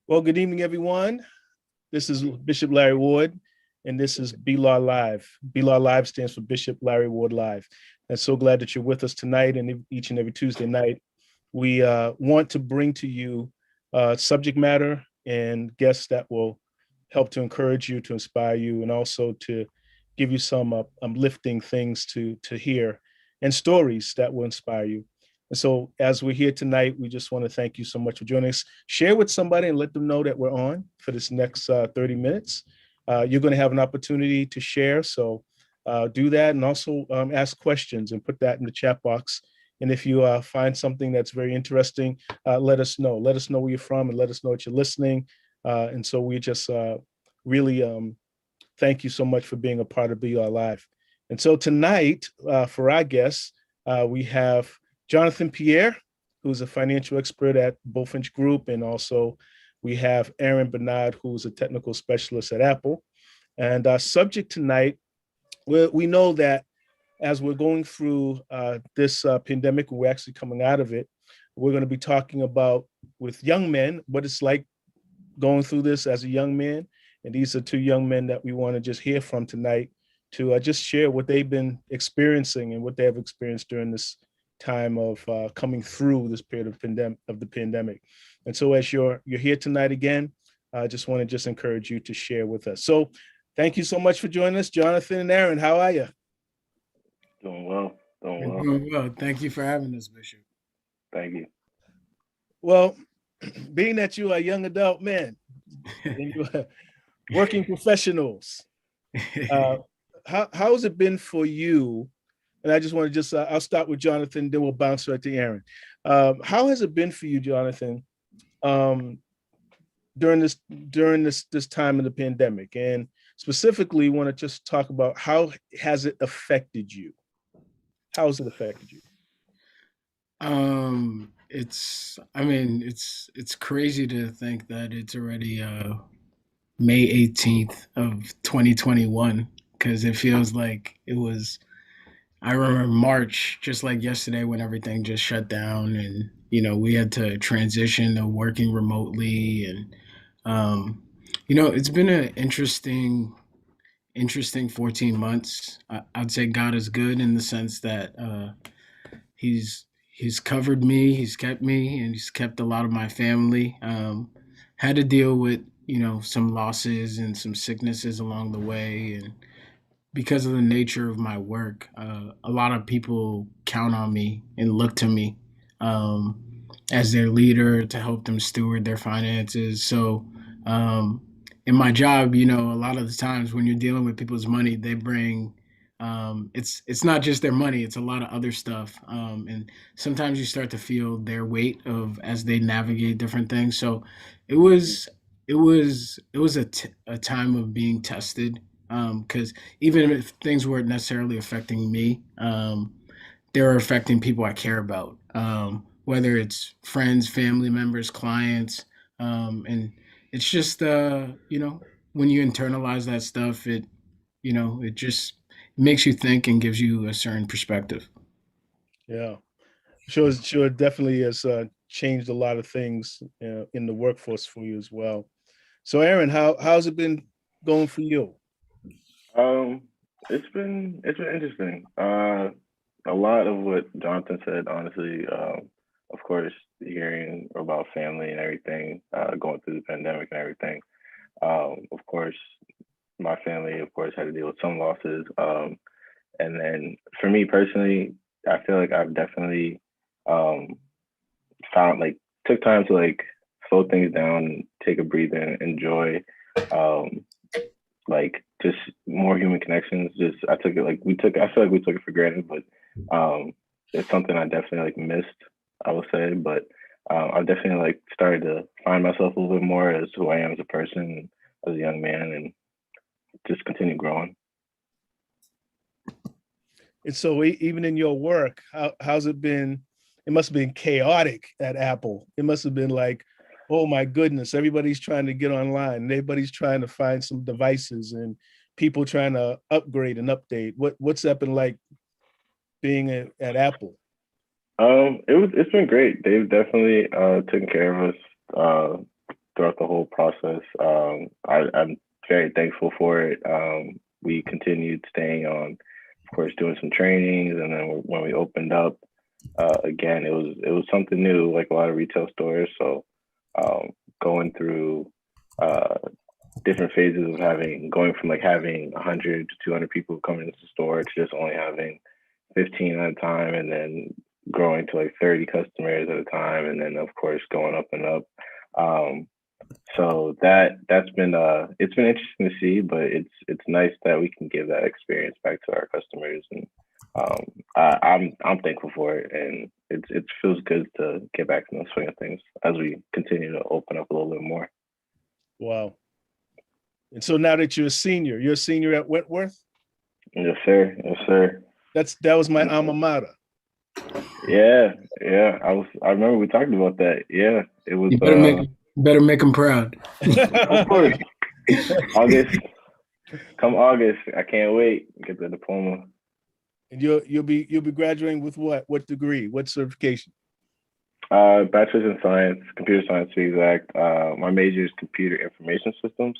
Well, good evening, everyone. This is Bishop Larry Ward, and this is BLAW Live. BLAW Live stands for Bishop Larry Ward Live. I'm so glad that you're with us tonight and each and every Tuesday night. We want to bring to you subject matter and guests that will help to encourage you, to inspire you, and also to give you some uplifting things to hear and stories that will inspire you. And so, as we're here tonight, we just want to thank you so much for joining us. Share with somebody and let them know that we're on for this next 30 minutes. You're going to have an opportunity to share. So, do that and also ask questions and put that in the chat box. And if you find something that's very interesting, let us know. Let us know where you're from and let us know that you're listening. And so, we just really thank you so much for being a part of Be Our Live. And so, tonight, for our guests, we have Jonathan Pierre, who's a financial expert at Bullfinch Group, and also we have Aaron Bernard, who's a technical specialist at Apple. And our subject tonight, we know that as we're going through this pandemic, we're actually coming out of it. We're going to be talking about with young men what it's like going through this as a young man. And these are two young men that we want to just hear from tonight to just share what they've been experiencing and what they have experienced during this time of coming through this period of the pandemic. And so as you're here tonight again, I just want to just encourage you to share with us. So thank you so much for joining us, Jonathan and Aaron. How are you? Doing well. Doing well. Doing well. Thank you for having us, Bishop. Thank you. Well, being that you are young adult men and you are working professionals, how has it been for you? And I just want to I'll start with Jonathan, then we'll bounce right to Aaron. How has it been for you, Jonathan, during this time of the pandemic? And specifically, want to just talk about how has it affected you? How has it affected you? It's crazy to think that it's already May 18th of 2021, because it feels like it was. I remember March, just like yesterday, when everything just shut down, and we had to transition to working remotely, and it's been an interesting 14 months. I'd say God is good in the sense that he's covered me, he's kept me, and he's kept a lot of my family. Had to deal with some losses and some sicknesses along the way, and because of the nature of my work, a lot of people count on me and look to me as their leader to help them steward their finances. So, in my job, a lot of the times when you're dealing with people's money, they bring it's not just their money; it's a lot of other stuff, and sometimes you start to feel their weight of as they navigate different things. So, it was a time of being tested, because even if things weren't necessarily affecting me, they were affecting people I care about, whether it's friends, family members, clients, and it's just when you internalize that stuff, it just makes you think and gives you a certain perspective. Yeah, sure, it definitely has changed a lot of things in the workforce for you as well. So, Aaron, how's it been going for you? Um, it's been interesting. A lot of what Jonathan said, honestly. Of course, hearing about family and everything, going through the pandemic and everything. Of course, my family, of course, had to deal with some losses. And then for me personally, I feel like I've definitely um found like took time to like slow things down, take a breather, and enjoy um like just more human connections. Just I took it like we took I feel like we took it for granted, but um it's something I definitely like missed, I would say. But I've definitely like started to find myself a little bit more as who I am as a person, as a young man, and just continue growing. And so, even in your work, how's it been? It must have been chaotic at Apple. It must have been like, oh my goodness, everybody's trying to get online, and everybody's trying to find some devices, and people trying to upgrade and update. What's that been like being at Apple? It's been great. They've definitely taken care of us throughout the whole process. I'm very thankful for it. We continued staying on, of course, doing some trainings, and then when we opened up again, it was something new, like a lot of retail stores. So um, going through uh, different phases of going from like having 100 to 200 people coming into the store to just only having 15 at a time, and then growing to like 30 customers at a time, and then of course going up and up. Um, so that's been it's been interesting to see, but it's nice that we can give that experience back to our customers, and um, I'm thankful for it, and it feels good to get back in the swing of things as we continue to open up a little bit more. Wow. And so now that you're a senior at Wentworth. Yes, sir. Yes, sir. That was my alma mater. Yeah, yeah. I remember we talked about that. Yeah, it was. You better make them proud. Of course. August, come August, I can't wait. Get the diploma. And you'll be graduating with what? What degree? What certification? Bachelor's in science, computer science to be exact. My major is computer information systems.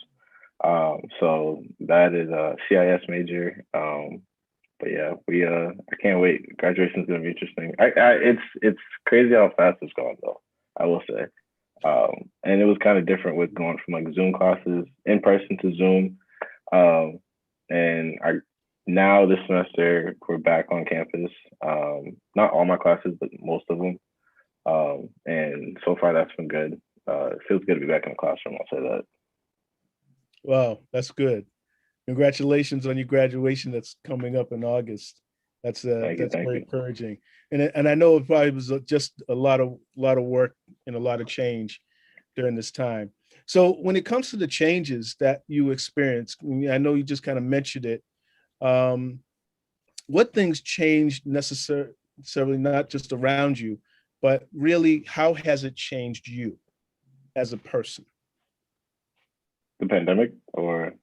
So that is a CIS major. But yeah, I can't wait. Graduation is gonna be interesting. It's crazy how fast it's going though. I will say. And it was kind of different with going from like Zoom classes in person to Zoom. Um, and I now this semester we're back on campus. Not all my classes, but most of them. And so far that's been good. It feels good to be back in the classroom. I'll say that. Wow, that's good. Congratulations on your graduation that's coming up in August. Thank you, That's thank very you. encouraging. And I know it probably was just a lot of work and a lot of change during this time. So when it comes to the changes that you experienced, I know you just kind of mentioned it. Um, what things changed necessarily not just around you, but really how has it changed you as a person? The pandemic, or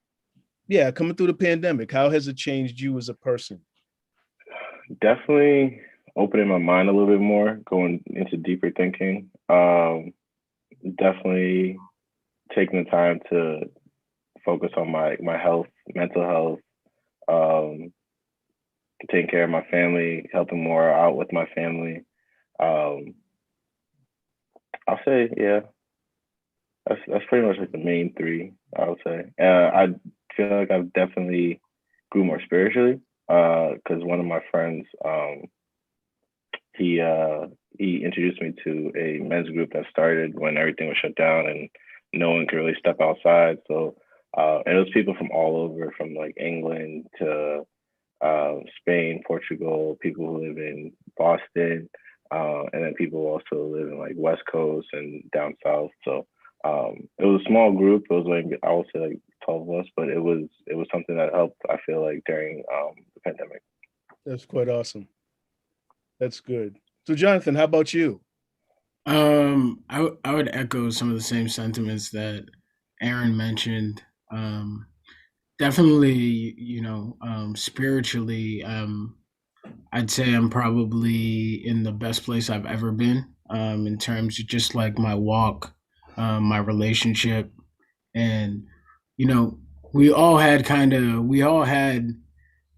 Yeah, coming through the pandemic, how has it changed you as a person? definitely opening my mind a little bit more, going into deeper thinking. Definitely taking the time to focus on my health, mental health, um, taking care of my family, helping more out with my family. Um, I'll say, yeah, that's pretty much like the main three. I would say. I feel like I've definitely grew more spiritually because one of my friends, he uh, he introduced me to a men's group that started when everything was shut down and no one could really step outside. So and it was people from all over, from like England to Spain, Portugal, people who live in Boston, and then people who also live in like West Coast and down south. So it was a small group. It was like I would say like 12 of us, but it was something that helped. I feel like during the pandemic. That's quite awesome. That's good. So Jonathan, how about you? I would echo some of the same sentiments that Aaron mentioned. Um, Definitely, spiritually, I'd say I'm probably in the best place I've ever been, in terms of just like my walk, my relationship, and you know, we all had,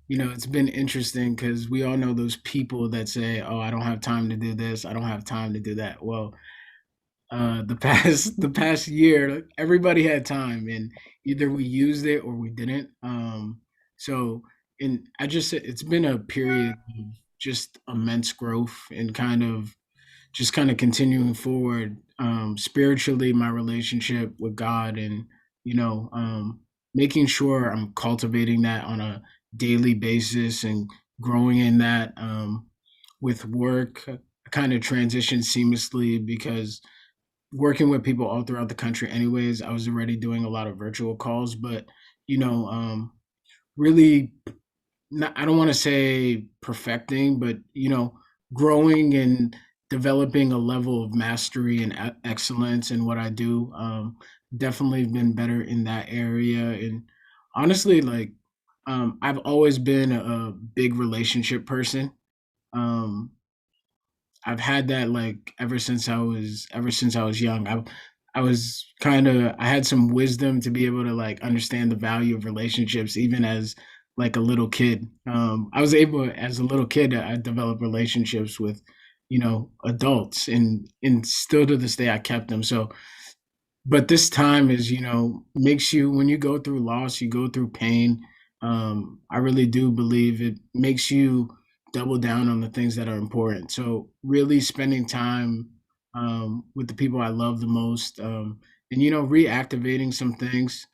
it's been interesting because we all know those people that say, "Oh, I don't have time to do this. I don't have time to do that." Well, the past year, like, everybody had time, and either we used it or we didn't. So, and I just it's been a period of just immense growth and kind of continuing forward, spiritually, my relationship with God, and you know um, making sure I'm cultivating that on a daily basis and growing in that, with work. I kind of transitioned seamlessly because working with people all throughout the country anyways, I was already doing a lot of virtual calls, but you know um, really not, I don't want to say perfecting, but growing and developing a level of mastery and excellence in what I do. Definitely been better in that area, and honestly, like, I've always been a big relationship person. Um, I've had that like ever since I was young. I had some wisdom to be able to like understand the value of relationships even as like a little kid. I was able as a little kid I developed relationships with, adults, and still to this day I kept them. So but this time is, makes you, when you go through loss, you go through pain. I really do believe it makes you double down on the things that are important. So really spending time with the people I love the most, and reactivating some things,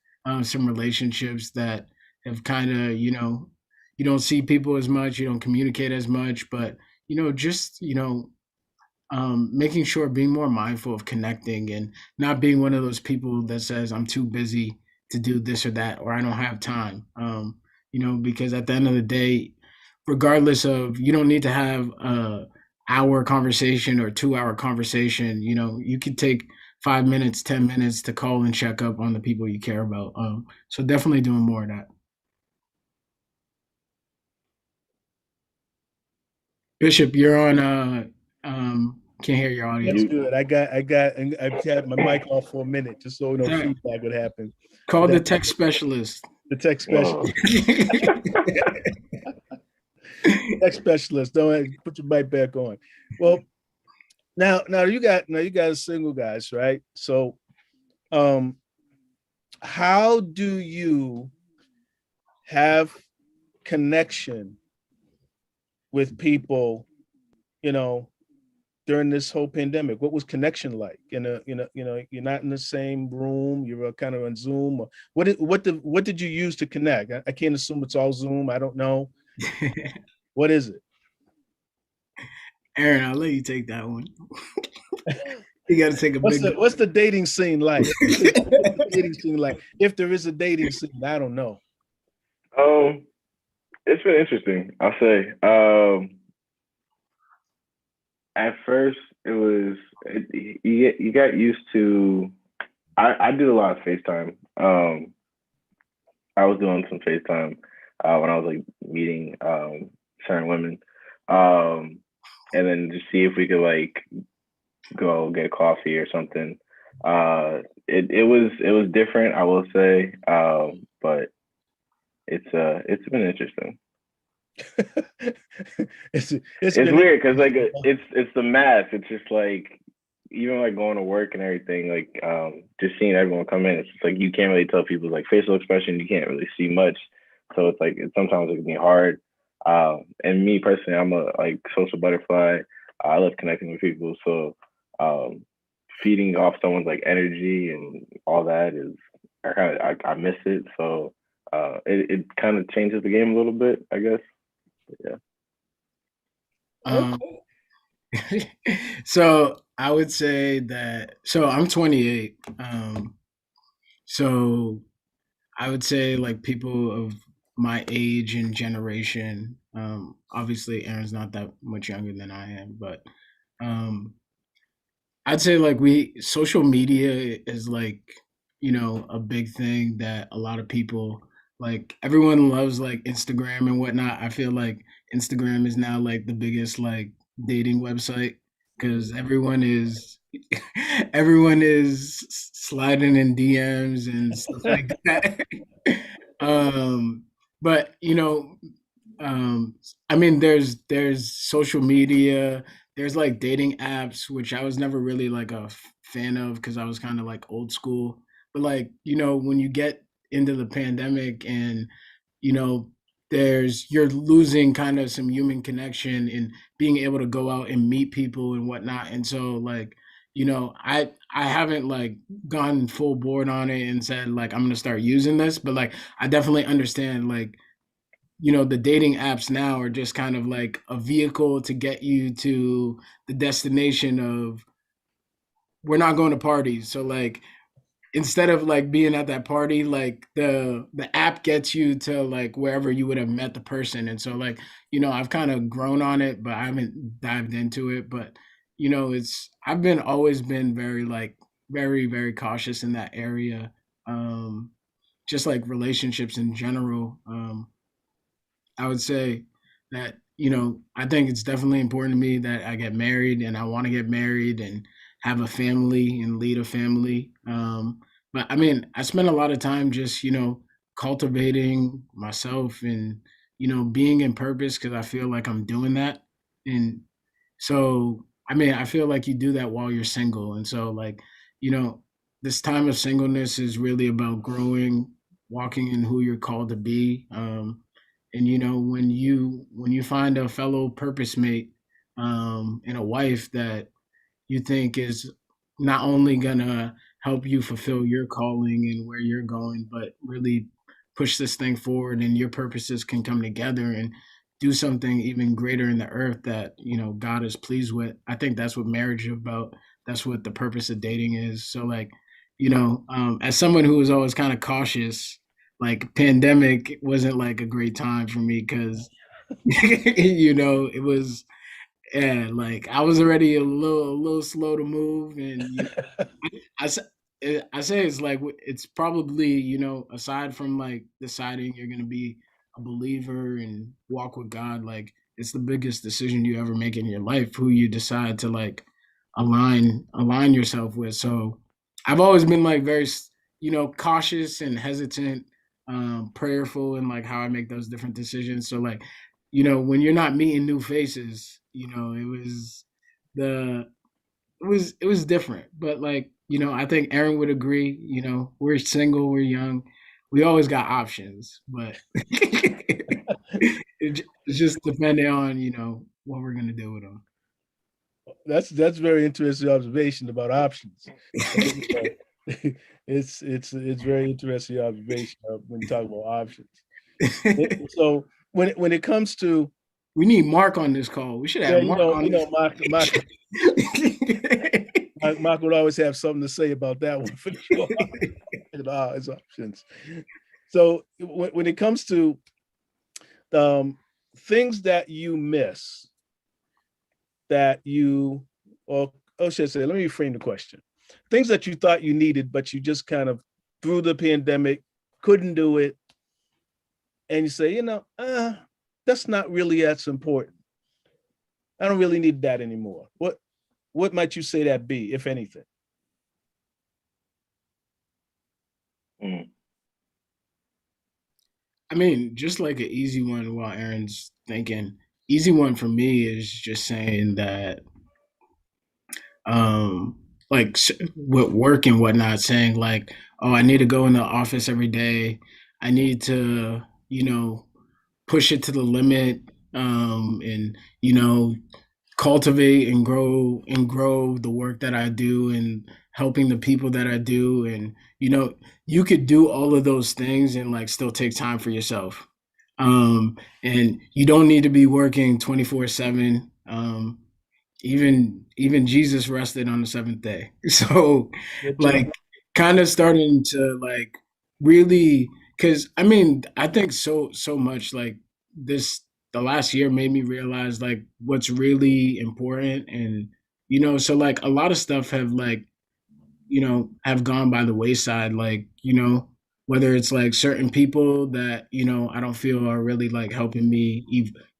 some relationships that have kind of, you don't see people as much, you don't communicate as much, but just making sure being more mindful of connecting and not being one of those people that says I'm too busy to do this or that, or I don't have time. Because at the end of the day, regardless of, you don't need to have a hour conversation or 2 hour conversation. You could take 5 minutes, 10 minutes to call and check up on the people you care about. So definitely doing more of that. Bishop, you're on. Can't hear your audio. That's You, good. I've had my mic off for a minute just so no All right. feedback would happen. Call But the that tech specialist. the tech oh, specialist, tech specialist. Don't put your mic back on. Well, now you guys single guys, right? So, um, how do you have connection with people? You know, during this whole pandemic, what was connection like? You're not in the same room. You're kind of on Zoom. Or what did you use to connect? I can't assume it's all Zoom. I don't know. What is it? Aaron, I'll let you take that one. You got to take a What's big. the dating scene like? What's the dating scene like? If there is a dating scene, I don't know. um, it's been interesting. I'll say. At first, it was you got used to. I did a lot of FaceTime. I was doing some FaceTime when I was like meeting certain women, um, and then just see if we could like go get coffee or something. It was different, I will say, but it's been interesting. it's It's been weird because like it's the math. It's just like even like going to work and everything. Like just seeing everyone come in. It's just like you can't really tell people's like facial expression. You can't really see much. So it's like sometimes it can be hard. And me personally, I'm a like social butterfly. I love connecting with people. So um, feeding off someone's like energy and all that is I miss it. So it kind of changes the game a little bit, I guess. Yeah. Um, so I would say that. So I'm 28. So I would say like people of my age and generation. Obviously, Aaron's not that much younger than I am, but um, I'd say like we social media is like, a big thing that a lot of people like everyone loves like Instagram and whatnot. I feel like Instagram is now like the biggest like dating website because everyone is sliding in DMs and stuff like that. um but um I mean there's social media, there's like dating apps, which I was never really like a fan of because I was kind of like old school. But like, when you get into the pandemic and you know you're losing kind of some human connection and being able to go out and meet people and whatnot. And so like, I haven't like gone full board on it and said like I'm gonna start using this, but like I definitely understand like, the dating apps now are just kind of like a vehicle to get you to the destination of we're not going to parties. So like instead of like being at that party, like the app gets you to like wherever you would have met the person. And so like, I've kind of grown on it, but I haven't dived into it. But I've been always been very like very, very cautious in that area. Um just like relationships in general. I would say that, I think it's definitely important to me that I get married and I want to get married and have a family and lead a family. But I mean, I spend a lot of time just, cultivating myself and, being in purpose because I feel like I'm doing that. And so, I mean, I feel like you do that while you're single. And so, like, you know, this time of singleness is really about growing, walking in who you're called to be. And when you find a fellow purpose mate, and a wife that you think is not only gonna help you fulfill your calling and where you're going, but really push this thing forward and your purposes can come together and do something even greater in the earth that God is pleased with. I think that's what marriage is about. That's what the purpose of dating is. So like, as someone who was always kind of cautious, like pandemic wasn't like a great time for me because it was, yeah, like I was already a little slow to move, and I s- I say it's like it's probably aside from like deciding you're gonna be a believer and walk with God, like it's the biggest decision you ever make in your life who you decide to like align yourself with. So I've always been like very cautious and hesitant, prayerful in like how I make those different decisions. So like when you're not meeting new faces, the it was different. But like, I think Aaron would agree, we're single, we're young, we always got options, but it's just depending on, what we're gonna do with them. That's very interesting observation about options. It's very interesting observation when you talk about options. So when it comes to, We need Mark on this call. We should yeah, have Mark on this. Mark would always have something to say about that one for sure. His options. So when it comes to things that you miss, that you, or should I say, let me reframe the question. Things that you thought you needed, but you just kind of through the pandemic couldn't do it, and you say, that's not really as important. I don't really need that anymore. What might you say that be, if anything? Mm. I mean, just like an easy one while Aaron's thinking. Easy one for me is just saying that, like with work and whatnot, saying like, oh, I need to go in the office every day. I need to, push it to the limit, and cultivate and grow the work that I do and helping the people that I do. And you could do all of those things and like still take time for yourself. And you don't need to be working 24/7. Even Jesus rested on the seventh day. So Good job. like kind of starting to like really, because I mean I think so much like this the last year made me realize like what's really important. And so like a lot of stuff have gone by the wayside, like whether it's like certain people that I don't feel are really like helping me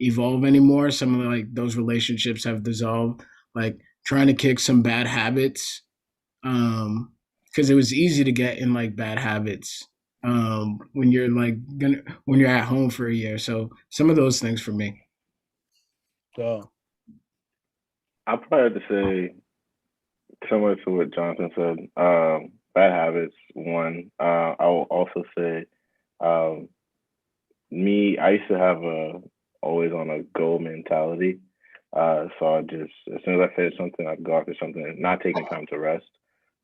evolve anymore. Some of like those relationships have dissolved, like trying to kick some bad habits, because it was easy to get in like bad habits, when you're like when you're at home for a year. So some of those things for me. So, I probably have to say similar to what Jonathan said. Bad habits. One. I will also say, um, me. I used to have a always on a go mentality. So I just as soon as I finish something, I'd go after something, not taking time to rest.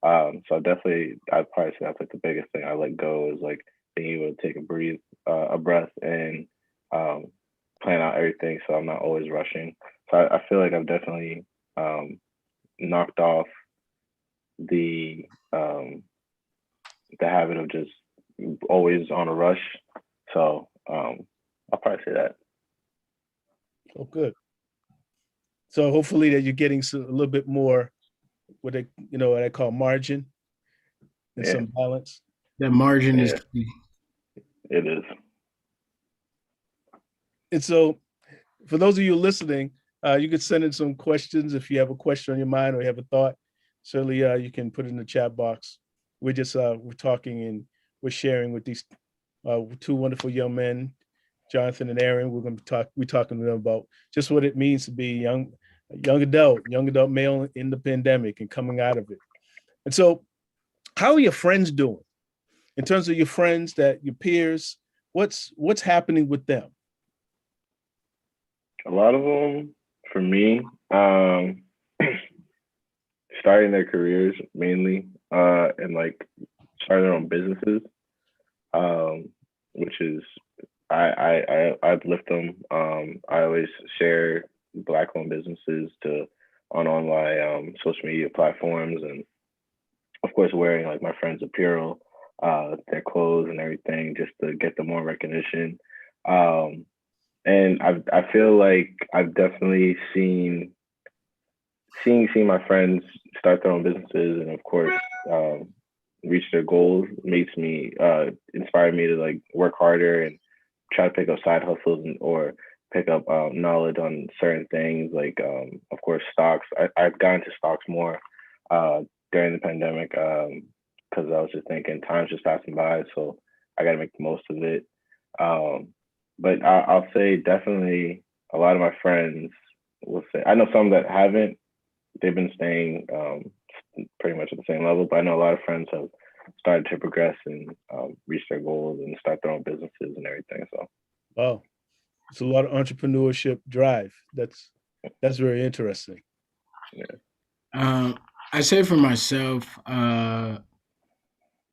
So definitely, I'd probably say that's like the biggest thing I let go is like being able to take a breath, and um, plan out everything, so I'm not always rushing. So I feel like I've definitely um, knocked off the um, the habit of just always on a rush. So I'll probably say that. oh, good. So hopefully that you're getting a little bit more what I call margin and Yeah, some balance. That margin is yeah, key. it is. And so for those of you listening, you could send in some questions if you have a question on your mind or you have a thought. certainly you can put it in the chat box. We're talking and we're sharing with these two wonderful young men, Jonathan and Aaron. We're talking to them about just what it means to be young adult male in the pandemic and coming out of it. And so, how are your friends doing? In terms of your friends, that your peers, what's happening with them? A lot of them, for me, starting their careers mainly, and like starting their own businesses, um, which is I uplift them. I always share Black-owned businesses to on my social media platforms, and of course wearing like my friends' apparel, their clothes and everything, just to get them more recognition. Um, and I feel like I've definitely seeing my friends start their own businesses and of course reach their goals makes me inspire me to like work harder and try to pick up side hustles or pick up knowledge on certain things like of course stocks. I've gotten into stocks more uh, during the pandemic because I was just thinking time's just passing by, so I got to make the most of it. Um, but I'll say definitely a lot of my friends will say I know some that haven't, they've been staying pretty much at the same level. But I know a lot of friends have started to progress and reach their goals and start their own businesses and everything. So, Wow, it's a lot of entrepreneurship drive. That's very interesting. yeah. Um, I say for myself,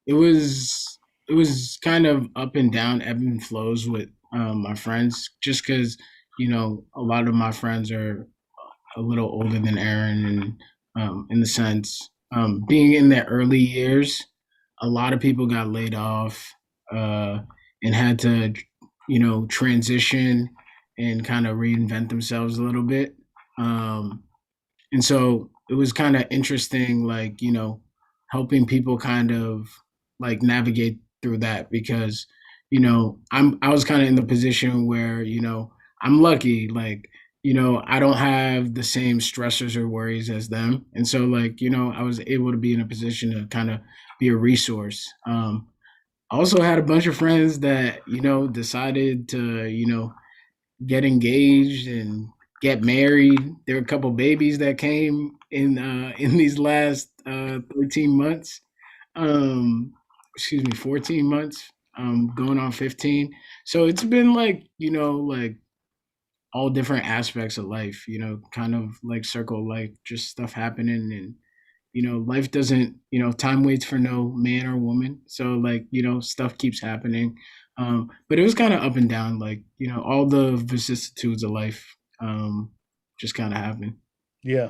it was it was kind of up and down, ebb and flows with my friends, just because a lot of my friends are a little older than Aaron, and in the sense being in their early years, a lot of people got laid off uh, and had to transition and kind of reinvent themselves a little bit. Um, and so it was kind of interesting, like, helping people kind of like navigate through that because, I was kind of in the position where, I'm lucky, like, I don't have the same stressors or worries as them. And so, like, I was able to be in a position to kind of be a resource. I also had a bunch of friends that, decided to, get engaged and get married. There were a couple babies that came in these last 13 months. Um, excuse me, 14 months. Going on 15. So it's been like like all different aspects of life. Kind of like circle life, just stuff happening and life doesn't, time waits for no man or woman. So like, stuff keeps happening. But it was kind of up and down, like, all the vicissitudes of life just kind of happened. Yeah,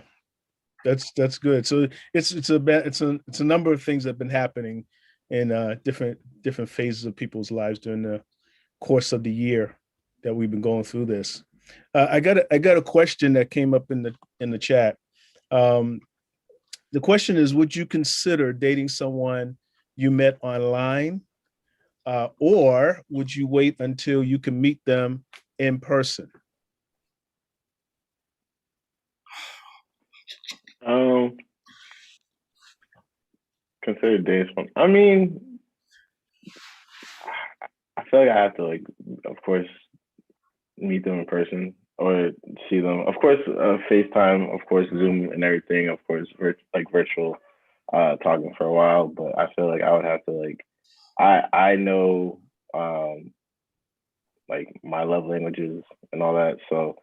that's good. So it's a number of things that have been happening in different phases of people's lives during the course of the year that we've been going through this. I got a question that came up in the chat. Um, the question is, would you consider dating someone you met online, or would you wait until you can meet them in person? Um, consider days one. I mean, I feel like I have to like, of course, meet them in person or see them. Of course, FaceTime, of course, Zoom and everything. Of course, like virtual talking for a while. But I feel like I would have to like I know um like my love languages and all that. So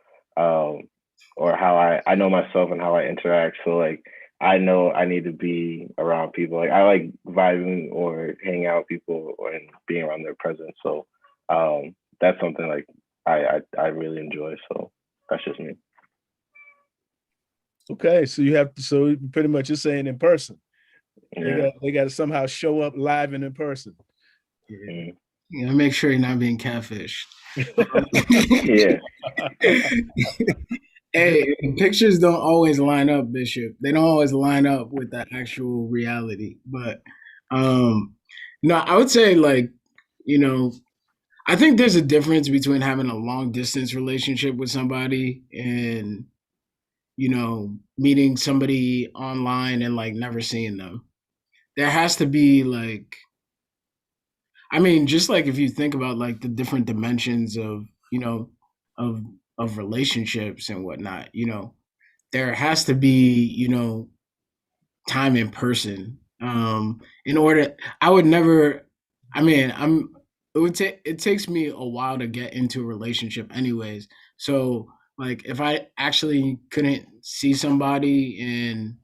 or how I know myself and how I interact. So like I know I need to be around people. Like I like vibing or hanging out with people or and being around their presence. So that's something like I really enjoy. So that's just me. Okay, so so pretty much you're saying in person. Yeah. They got to somehow show up live and in person. Yeah. Make sure you're not being catfished. Yeah. Hey, pictures don't always line up, Bishop. They don't always line up with the actual reality. But no, I would say like, you know, I think there's a difference between having a long distance relationship with somebody and meeting somebody online and like never seeing them. There has to be like, I mean, just like if you think about like the different dimensions of, of relationships and whatnot, there has to be, time in person. In order, I would never. I mean, It would take. It takes me a while to get into a relationship, anyways. So, like, if I actually couldn't see somebody and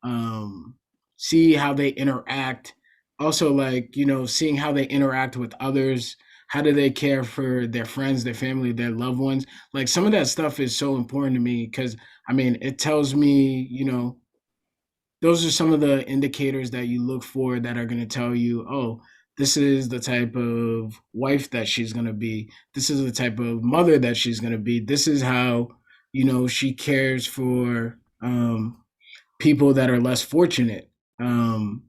um, see how they interact, also like seeing how they interact with others. How do they care for their friends, their family, their loved ones? Like some of that stuff is so important to me because I mean, it tells me, those are some of the indicators that you look for that are going to tell you, oh, this is the type of wife that she's going to be. This is the type of mother that she's going to be. This is how, she cares for people that are less fortunate. Um,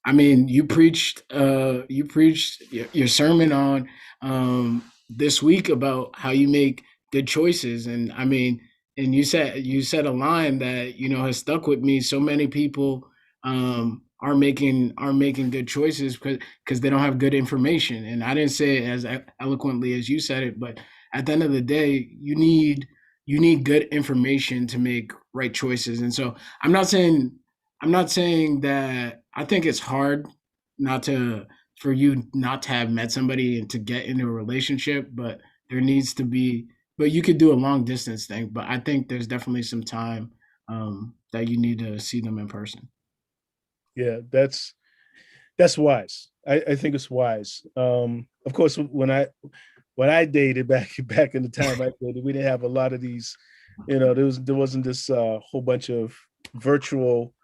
I mean, you preached your sermon on this week about how you make good choices, and I mean, and you said a line that has stuck with me. So many people are making good choices because they don't have good information, and I didn't say it as eloquently as you said it, but at the end of the day, you need good information to make right choices, and so I'm not saying that I think it's hard not to for you not to have met somebody and to get into a relationship, but there needs to be but you could do a long distance thing, but I think there's definitely some time that you need to see them in person. Yeah, that's wise. I think it's wise. Of course, when I dated back in the time I dated, we didn't have a lot of these. There wasn't this whole bunch of virtual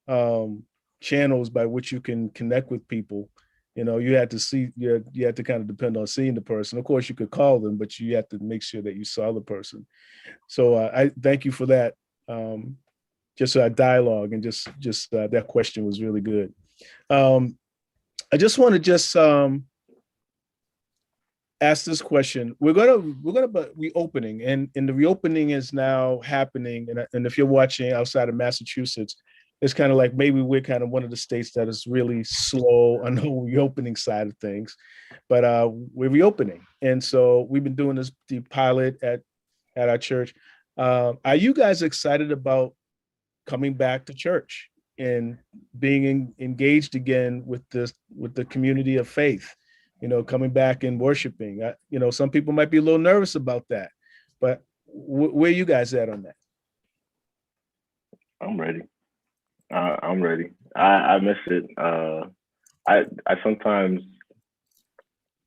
um, channels by which you can connect with people. You had to see, you had to kind of depend on seeing the person. Of course, you could call them, but you had to make sure that you saw the person. So I thank you for that. Just that dialogue and just that question was really good. Um, I just want to just ask this question. We're gonna be reopening, and the reopening is now happening. And if you're watching outside of Massachusetts, it's kind of like maybe we're kind of one of the states that is really slow on the reopening side of things, but we're reopening, and so we've been doing this the pilot at our church. Are you guys excited about coming back to church and being engaged again with the community of faith, coming back and worshiping? Some people might be a little nervous about that, but where you guys at on that? I'm ready. I'm ready. I miss it. I sometimes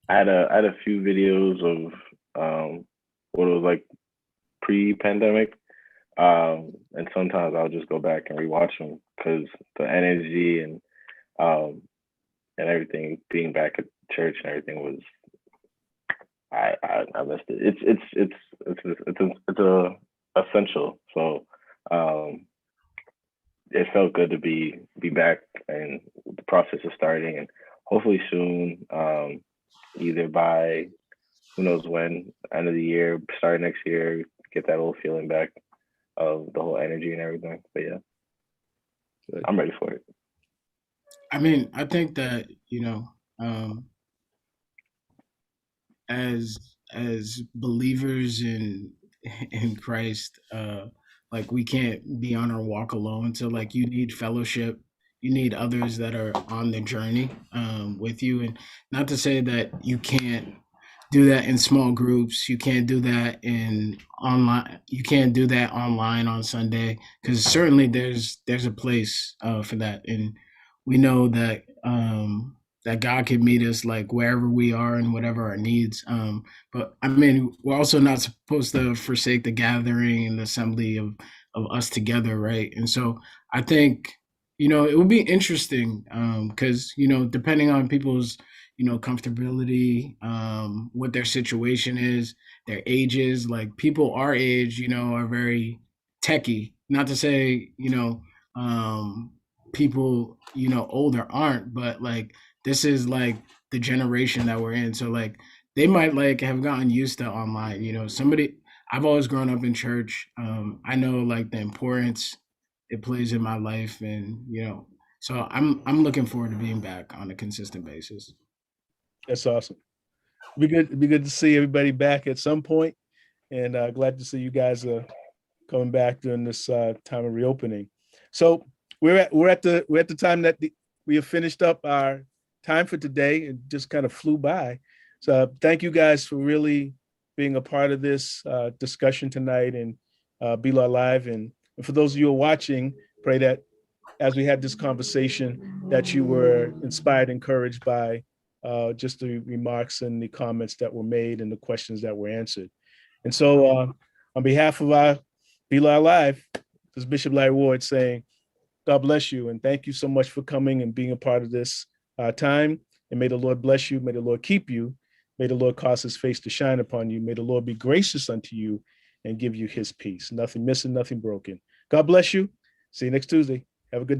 I had a few videos of what it was like pre-pandemic, and sometimes I'll just go back and rewatch them because the energy and everything being back at church and everything was I missed it. It's a essential. So um, it felt good to be back, and the process is starting, and hopefully soon, either by who knows when, end of the year, start next year, get that old feeling back of the whole energy and everything. But yeah, Good. I'm ready for it. I mean, I think that, as believers in Christ, like we can't be on our walk alone. So like you need fellowship, you need others that are on the journey with you, and not to say that you can't do that in small groups. You can't do that in online. You can't do that online on Sunday because certainly there's a place for that, and we know that God can meet us like wherever we are and whatever our needs. But I mean, we're also not supposed to forsake the gathering and the assembly of us together, right? And so I think it would be interesting because depending on people's comfortability, what their situation is, their ages. Like people our age, are very techy. Not to say, people, older aren't, but like this is like the generation that we're in. So like they might like have gotten used to online. Somebody I've always grown up in church. I know like the importance it plays in my life, and so I'm looking forward to being back on a consistent basis. That's awesome. Be good to see everybody back at some point, and glad to see you guys coming back during this time of reopening. So we're at the time that we have finished up our time for today, and just kind of flew by. So thank you guys for really being a part of this discussion tonight and BLAW Live. And for those of you who are watching, pray that as we had this conversation, that you were inspired, encouraged by just the remarks and the comments that were made and the questions that were answered. And so, on behalf of our BLAW Live, this is Bishop Larry Ward saying, God bless you, and thank you so much for coming and being a part of this time. And may the Lord bless you. May the Lord keep you. May the Lord cause his face to shine upon you. May the Lord be gracious unto you and give you his peace. Nothing missing, nothing broken. God bless you. See you next Tuesday. Have a good day.